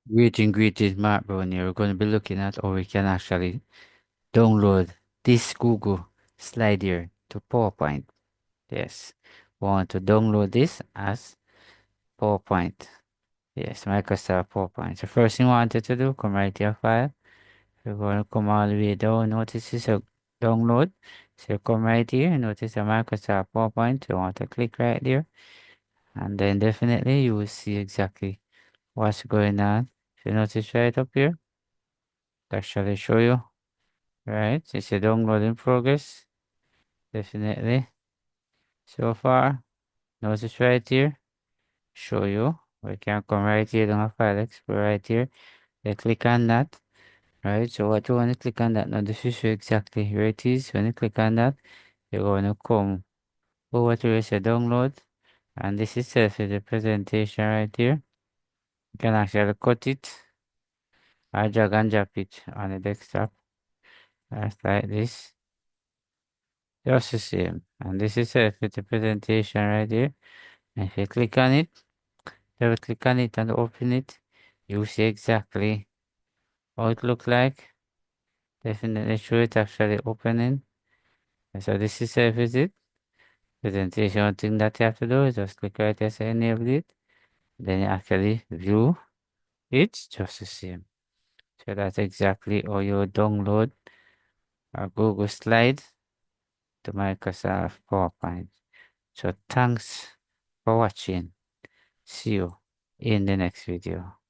Greetings, Mark Brown here. We're going to be looking at how we can actually download this Google slide here to PowerPoint. Yes, we want to download this as PowerPoint. Yes, Microsoft PowerPoint. So first thing we wanted to do, come right to your file. We're going to come all the way down. Notice it's a download. So come right here. Notice a Microsoft PowerPoint. You want to click right there. And then definitely you will see exactly what's going on. If you notice right up here, actually show you. Right, it's a downloading progress. Definitely. So far, notice right here. Show you. We can come right here on a file explorer right here. You click on that. Right. So what you want to click on that now, this is exactly where it is. When you click on that, you're going to come over to where it says download. And this is the presentation right here. You can actually cut it or drag and drop it on the desktop. Just like this. Just the same. And this is the presentation right here. And if you click on it, double click on it and open it, you see exactly how it look like. Definitely show it actually opening. And so this is a visit presentation. One thing that you have to do is just click right here, say enable it. Then you actually view it just the same. So that's exactly how you download a Google Slides to Microsoft PowerPoint. So thanks for watching. See you in the next video.